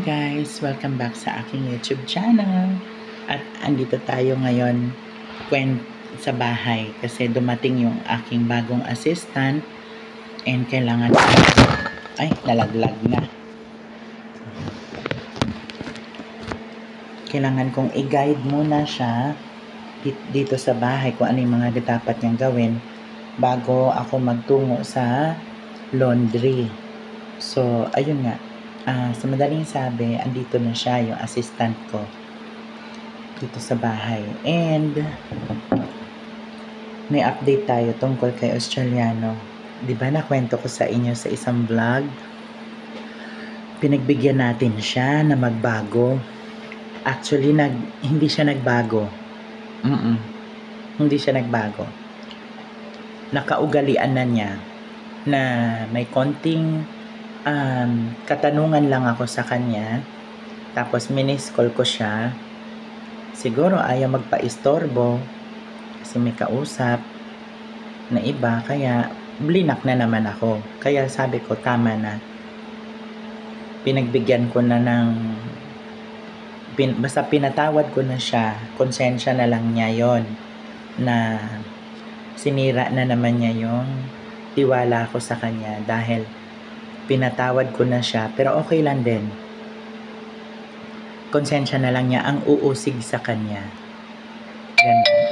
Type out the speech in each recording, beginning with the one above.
guys! Welcome back sa aking YouTube channel. At andito tayo ngayon sa bahay kasi dumating yung aking bagong assistant and kailangan nalaglag na. Kailangan kong i-guide muna siya dito sa bahay kung ano yung mga dapat niyang gawin bago ako magtungo sa laundry. So, ayun nga. Sa madaling sabi, andito na siya, yung assistant ko dito sa bahay. And may update tayo tungkol kay Australiano. Diba nakwento ko sa inyo sa isang vlog? Pinagbigyan natin siya na magbago. Actually, hindi siya nagbago. Hindi siya nagbago. Nakaugalian na niya na may konting katanungan lang ako sa kanya, tapos miniscall ko siya. Siguro ayaw magpa-istorbo kasi may kausap na iba, kaya blinak na naman ako. Kaya sabi ko tama na, pinagbigyan ko na basta pinatawad ko na siya. Konsensya na lang niya yon na sinira na naman niya yung tiwala ko sa kanya dahil pinatawad ko na siya, pero okay lang din. Konsensya na lang niya ang uusig sa kanya. Ganun.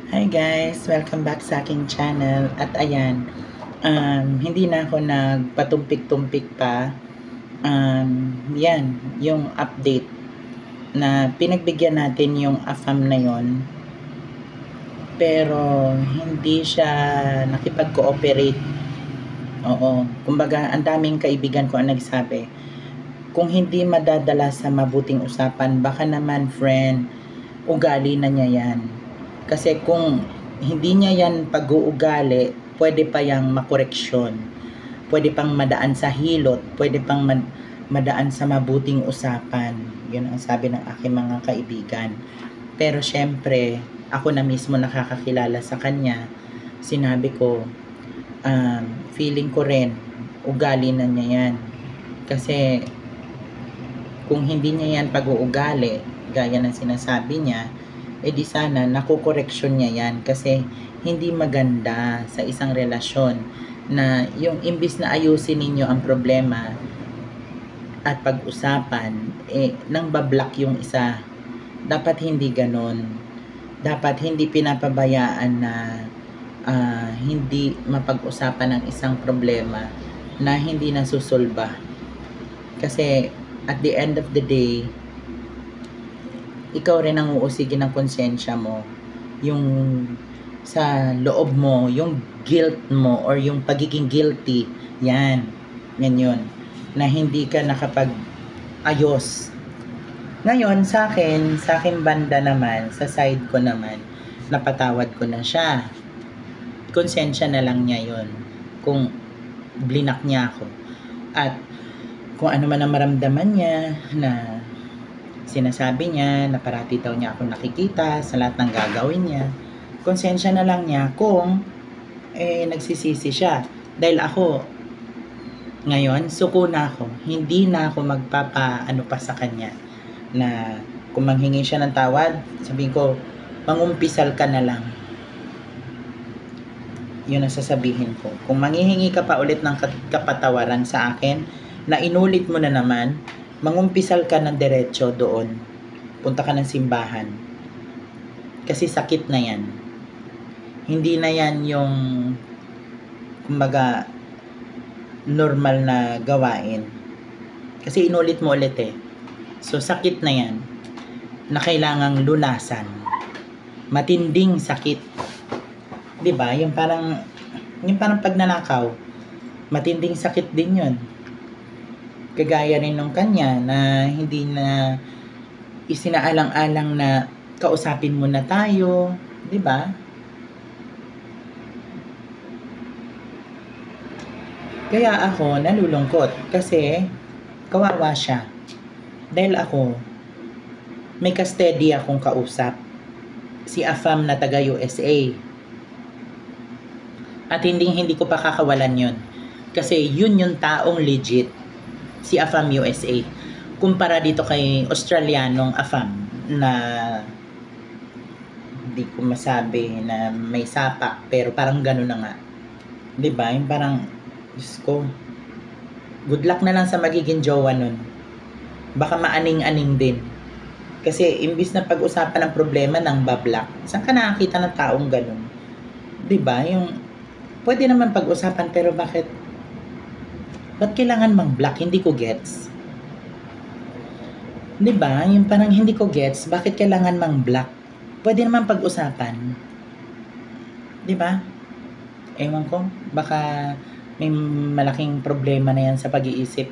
Hi guys! Welcome back sa aking channel. At ayan, hindi na ako nagpatumpik-tumpik pa. Yan, yung update na pinagbigyan natin yung AFAM na yon, pero hindi siya nakipag-cooperate. Oo, kumbaga ang daming kaibigan ko ang nagsabi, kung hindi madadala sa mabuting usapan, baka naman friend, ugali na niya yan. Kasi kung hindi niya yan pag-uugali, pwede pa yang makoreksyon, pwede pang madaan sa hilot, pwede pang madaan sa mabuting usapan. Yun ang sabi ng aking mga kaibigan. Pero syempre, ako na mismo nakakakilala sa kanya, sinabi ko, feeling ko rin ugali na niya yan, kasi kung hindi niya yan pag-uugali gaya ng sinasabi niya, edi sana nakukoreksyon niya yan, kasi hindi maganda sa isang relasyon na yung imbis na ayusin ninyo ang problema at pag-usapan, nang bablock yung isa. Dapat hindi ganon. Dapat hindi pinapabayaan na hindi mapag-usapan ng isang problema na hindi nasusolba. Kasi at the end of the day, ikaw rin ang uusigin ng konsensya mo, yung sa loob mo, yung guilt mo or yung pagiging guilty. Yan yun, na hindi ka nakapag-ayos. Ngayon sa akin banda naman, sa side ko naman, napatawad ko na siya. Konsensya na lang niya yon kung blinak niya ako. At kung ano man ang maramdaman niya, na sinasabi niya na parati daw niya ako nakikita sa lahat ng gagawin niya, konsensya na lang niya kung nagsisisi siya. Dahil ako ngayon, suko na ako. Hindi na ako magpapaano pa sa kanya, na kung manghingi siya ng tawad, sabihin ko, mangumpisal ka na lang. Yun ang sasabihin ko. Kung manghihingi ka pa ulit ng kapatawaran sa akin, na inulit mo na naman, mangumpisal ka ng diretso doon. Punta ka ng simbahan. Kasi sakit na yan. Hindi na yan yung, kumbaga, normal na gawain. Kasi inulit mo ulit So, sakit na yan, na kailangang lunasan. Matinding sakit. Diba? Yung parang pagnanakaw, matinding sakit din yun. Kagaya rin nung kanya na hindi na isinaalang-alang na kausapin mo na tayo, diba? Kaya ako nalulungkot kasi kawawa siya. Dahil ako, may ka-steady akong kausap, si AFAM na taga USA. At hindi ko pa kakawalan yun. Kasi yun yung taong legit. si Afam USA. Kumpara dito kay Australianong Afam na hindi ko masabi na may sapak pero parang gano'n na nga. 'Di ba? Yung parang Diyos ko. Good luck na lang sa magiging jowa nun. Baka maaning-aning din. Kasi imbis na pag-usapan ng problema ng bablock, saan ka nakakita ng taong gano'n? 'Di ba? Yung pwede naman pag-usapan pero bakit kailangan mang-block? Hindi ko gets. 'Di ba? Yung parang hindi ko gets, bakit kailangan mang-block? Pwede naman pag-usapan. 'Di ba? Ewan ko, baka may malaking problema na yan sa pag-iisip.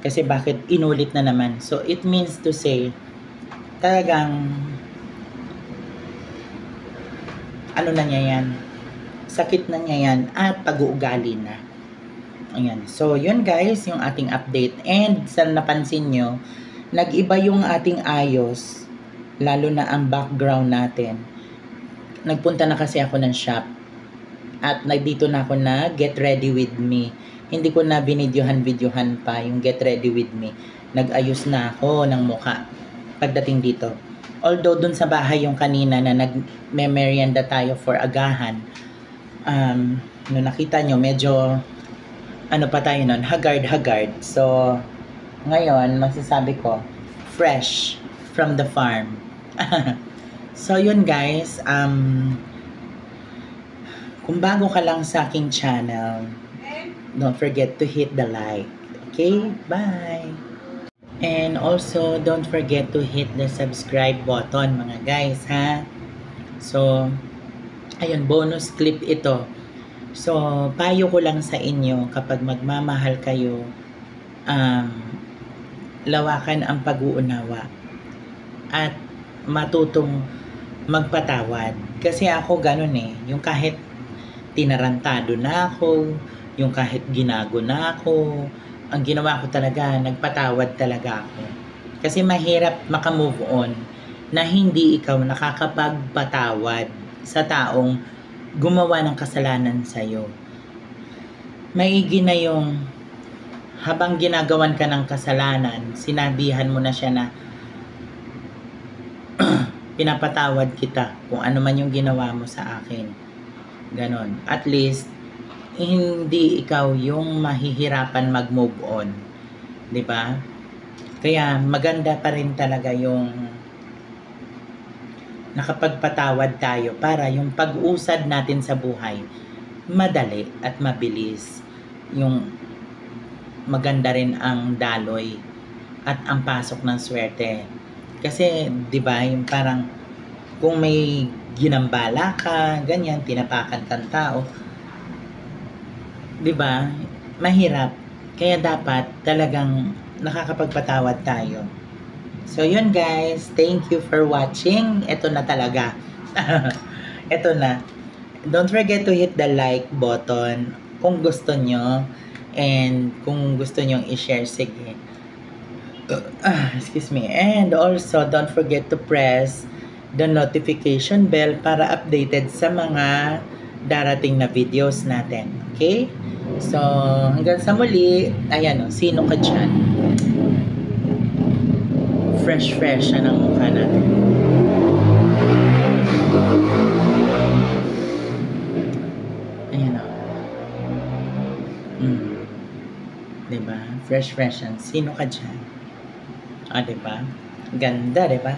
Kasi bakit inulit na naman? So, it means to say, talagang, ano na niya yan? Sakit na niya yan at pag-uugali na. Ayan. So, yun guys, yung ating update. And, sa napansin nyo, nag-iba yung ating ayos, lalo na ang background natin. Nagpunta na kasi ako ng shop. At dito na ako na get ready with me. Hindi ko na binidyohan pa yung get ready with me. Nag-ayos na ako ng mukha pagdating dito. Although dun sa bahay yung kanina na nag-merienda tayo for agahan, no nakita nyo, medyo ano pa tayo nun, haggard. So, ngayon, masasabi ko, fresh from the farm. So, yun guys, kung bago ka lang sa aking channel, don't forget to hit the like. Okay? Bye! And also, don't forget to hit the subscribe button, mga guys, ha? So, ayun, bonus clip ito. So, payo ko lang sa inyo, kapag magmamahal kayo, lawakan ang pag-uunawa. At matutong magpatawad. Kasi ako ganun eh, yung kahit tinarantado na ako, yung kahit ginago na ako, ang ginawa ko talaga, nagpatawad talaga ako. Kasi mahirap makamove on na hindi ikaw nakakapagpatawad sa taong gumawa ng kasalanan sa'yo. Maigi na yung habang ginagawan ka ng kasalanan, sinabihan mo na siya na pinapatawad kita kung ano man yung ginawa mo sa akin. Ganon. At least, hindi ikaw yung mahihirapan mag-move on. 'Di ba? Kaya maganda pa rin talaga yung nakapagpatawad tayo para yung pag-usad natin sa buhay madali at mabilis. Yung maganda rin ang daloy at ang pasok ng swerte. Kasi 'di ba, yung parang kung may ginambala ka, ganyan, tinapakan kang tao, 'di ba? Mahirap. Kaya dapat talagang nakakapagpatawad tayo. So yun guys, thank you for watching. Ito na talaga. Ito na. Don't forget to hit the like button kung gusto nyo. And kung gusto nyo i-share, sige. Excuse me. And also, don't forget to press the notification bell para updated sa mga darating na videos natin. Okay? So, hanggang sa muli, ayan o, sino ka dyan? Fresh na ng mukha natin. Ayan o. Diba? Fresh yan. Sino ka dyan? Diba? Ganda, diba?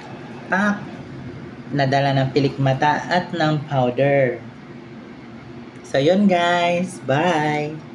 Nadala ng pilik mata at ng powder. So, yun guys. Bye!